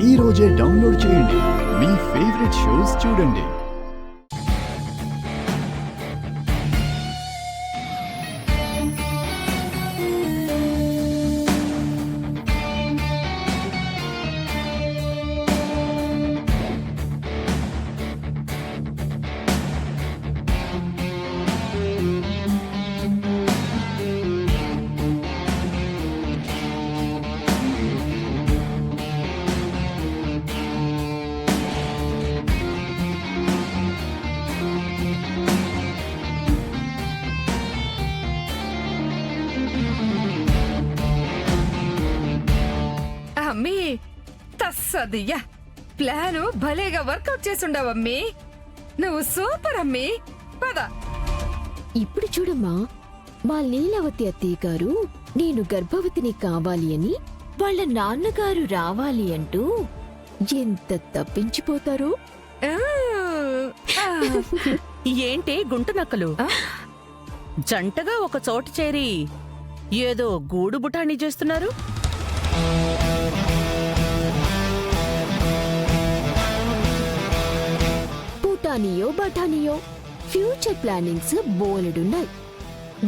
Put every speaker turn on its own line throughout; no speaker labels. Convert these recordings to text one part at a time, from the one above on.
ఈ రోజే డౌన్లోడ్ చేయండి. మీ ఫేవరెట్ షోస్ చూడండి.
అమ్మీ తస్సదియ్యా ప్లాను భలేగా వర్కౌట్ చేసుండవమ్మీ. నువ్వు సూపర్ అమ్మీ. పద.
ఇప్పుడు చూడమ్మా, మా లీలావతి అత్తయ్య గారు నేను గర్భవతిని కావాలి అని వాళ్ళ నాన్నగారు రావాలి అంటూ ఎంత తప్పించిపోతారో.
ఏంటి గుంటు నక్కలు జంటగా ఒక చోటు చేరి ఏదో గూడు బుటాణి చేస్తున్నారు?
బుటానియో బఠానియో ఫ్యూచర్ ప్లానింగ్స్ బోలెడున్నాయి.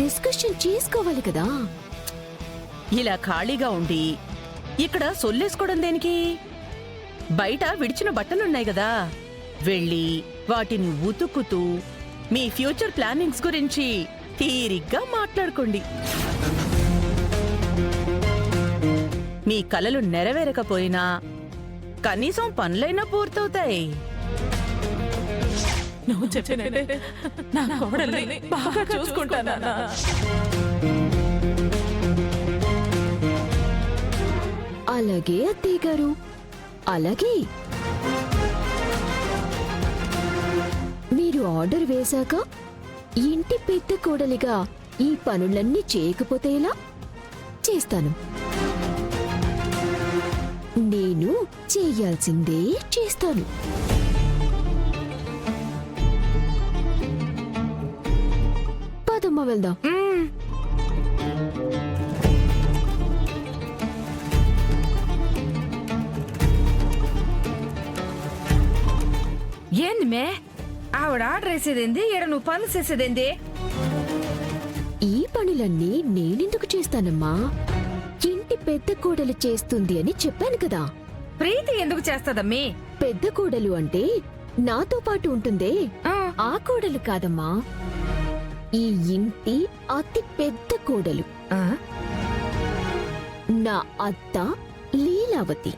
డిస్కషన్ చేసుకోవాలి కదా.
ఇలా ఖాళీగా ఉండి ఇక్కడ సొల్లేసుకోవడం దేనికి? బయట విడిచిన బట్టలున్నాయి కదా, వెళ్ళి వాటిని ఉతుకుతూ మీ ఫ్యూచర్ ప్లానింగ్స్ గురించి తీరిగ్గా మాట్లాడుకోండి. మీ కలలు నెరవేరకపోయినా కనీసం పనులైనా పూర్తవుతాయి.
నువ్వు చెప్పినట్టే నా కోడల్ని బాగా చూసుకుంటానా?
అలాగే అత్తయ్య గారు, అలాగే. మీరు ఆర్డర్ వేశాక ఇంటి పెద్ద కోడలిగా ఈ పనులన్నీ చేయకపోతే ఎలా? చేస్తాను. నేను చేయాల్సిందే చేస్తాను. పదమ్మ వెళ్దాం.
ఏంది మే ఆవిడ ఆర్డర్ వేసేదేంది, ఈడ నువ్వు పనులు చేసేదేంది?
ఈ పనులన్నీ నేనెందుకు చేస్తానమ్మా? ఇంటి పెద్ద కోడలు చేస్తుంది అని చెప్పాను కదా.
ప్రీతి ఎందుకు చేస్తదమ్మీ?
పెద్ద కోడలు అంటే నాతో పాటు ఉంటుందే ఆ కోడలు కాదమ్మా, ఈ ఇంటి అతి పెద్ద కోడలు, నా అత్త లీలావతి.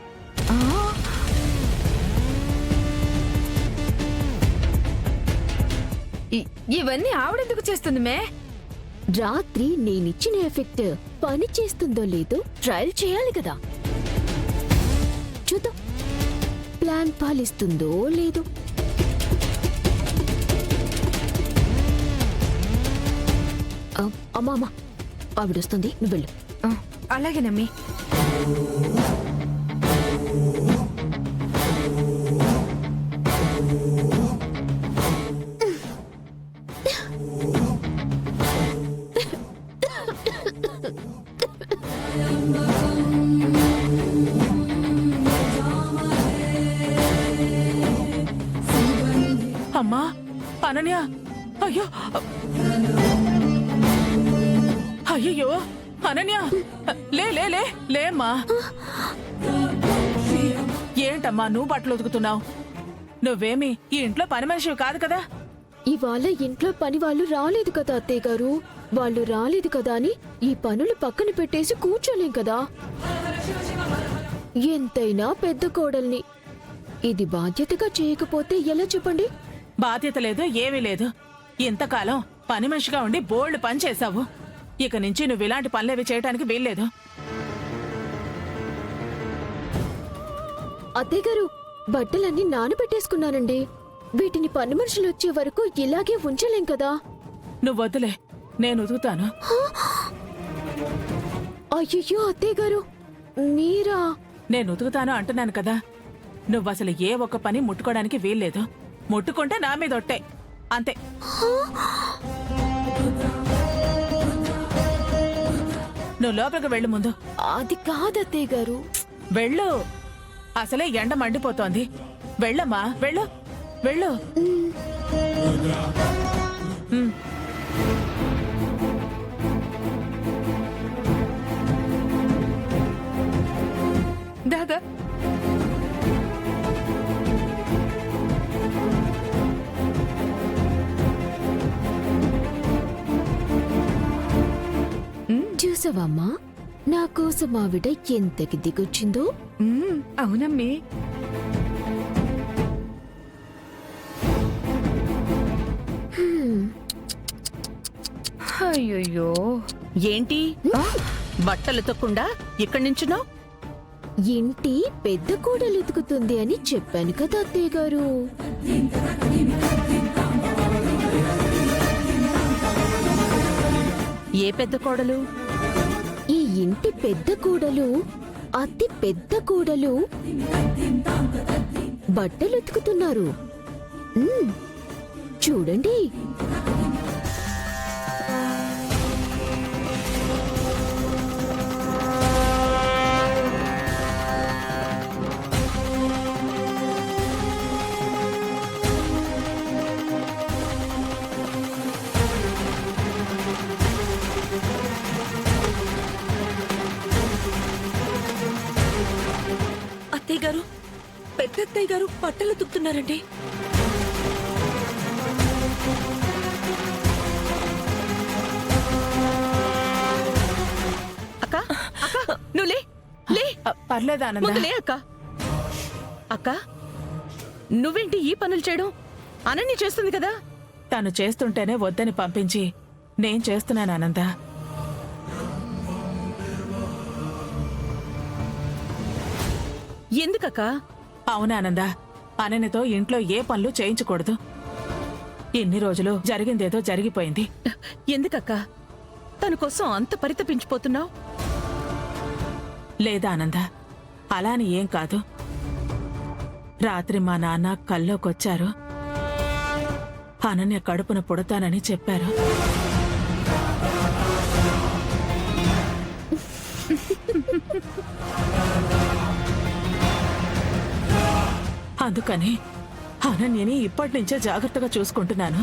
ఇవన్నీ ఆవిడెందుకు చేస్తుంది మే?
రాత్రి నేనిచ్చిన ఎఫెక్ట్ పని చేస్తుందో లేదో ట్రయల్ చేయాలి కదా. చూద్దాం ప్లాన్ పాలిస్తుందో లేదో. అమ్మా ఆవిడొస్తుంది, నువ్వు వెళ్ళు.
అలాగేనమ్మీ.
అమ్మా అనన్య, అయ్యో అయ్యో అనన్య, లే లే లే లేమ్మా. ఏంటమ్మా నువ్వు బట్టలు ఉతుకుతున్నావు? నువ్వేమి ఈ ఇంట్లో పని మనిషివి కాదు కదా.
ఇవాళ ఇంట్లో పని వాళ్ళు రాలేదు కదా అత్తయ్య గారు. వాళ్ళు రాలేదు కదా అని ఈ పనులు పక్కన పెట్టేసి కూర్చోలేం కదా. ఎంతైనా పెద్ద కోడల్ని. ఇది బాధ్యతగా చేయకపోతే ఎలా చెప్పండి?
బాధ్యత లేదు, ఏమీ లేదు. ఇంతకాలం పని మనిషిగా ఉండి బోల్డ్ పని చేశావు. ఇక నుంచి నువ్వు ఇలాంటి పనులేవి చేయడానికి వీల్లేదు.
అత్తయ్య గారు, బట్టలన్నీ నానబెట్టేసుకున్నానండి. వీటిని పని మనుషులు వచ్చే వరకు ఇలాగే ఉంచలేం కదా.
నువ్వు వద్దులే, నేను ఉతుకుతాను.
అయ్యో అత్తయ్య గారు, మీరా?
నేను ఉతుకుతాను అంటున్నాను కదా. నువ్వసలు ఏ ఒక్క పని ముట్టుకోవడానికి వీల్లేదు. ముట్టుకుంటే నా మీద ఒట్టే, అంతే. నువ్వు లోపలికి వెళ్ళు ముందు.
అది కాదత్తయ్య గారు.
వెళ్ళు. అసలే ఎండ మండిపోతోంది. వెళ్ళమ్మా, వెళ్ళు వెళ్ళు. ఉమ్.
దాదా
చూసావమ్మా, నా కోసం ఆవిడ ఎంతకి దిగొచ్చిందో.
అవునమ్మి. అయ్యయ్యో,
ఏంటి బట్టలు తొక్కుండా ఇక్కడి నుంచునో?
ఇంటి పెద్ద కూడలు ఎతుకుతుంది అని చెప్పాను కదా అత్తయ్య గారు.
ఏ పెద్ద కోడలు?
ఈ ఇంటి పెద్ద కూడలు, అతి పెద్ద కూడలు బట్టలు ఉతుకుతున్నారు. చూడండి.
అత్తయ్య గారు, పెద్దత్తయ్య గారు బట్టలు తుక్కుతున్నారండి.
అక్క అక్క నువ్వు లే లే.
పర్లేదా ఆనంద?
ముందు లే అక్క. అక్క నువ్వేంటి ఈ పనులు చేయడం? అనన్య చేస్తుంది కదా.
తను చేస్తుంటేనే వద్దని పంపించి నేను చేస్తున్నాను ఆనంద.
ఎందుకక్క?
అవునా ఆనంద, అనన్యతో ఇంట్లో ఏ పనులు చేయించకూడదు. ఇన్ని రోజులు జరిగిందేదో జరిగిపోయింది.
ఎందుకక్క తన కోసం అంత పరితపించిపోతున్నావు?
లేదా ఆనంద, అలాని ఏం కాదు. రాత్రి మా నాన్న కల్లోకొచ్చారు. అనన్య కడుపున పుడతానని చెప్పారు. అందుకని అనన్యని ఇప్పటినుంచే జాగ్రత్తగా చూసుకుంటున్నాను.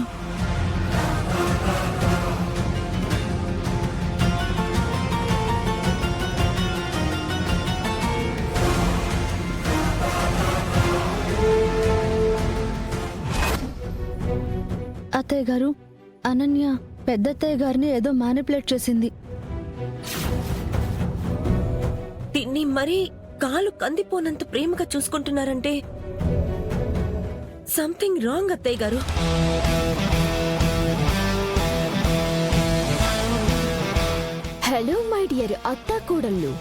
అత్తయ్య గారు, అనన్య పెద్దత్తయ్య గారిని ఏదో మానిపులేట్ చేసింది.
తిన్ని మరీ కాలు కందిపోనంత ప్రేమగా చూసుకుంటున్నారంటే సంథింగ్ రాంగ్ అత్తయ్య గారు.
హలో మై డియర్ అత్తా కూడళ్ళు.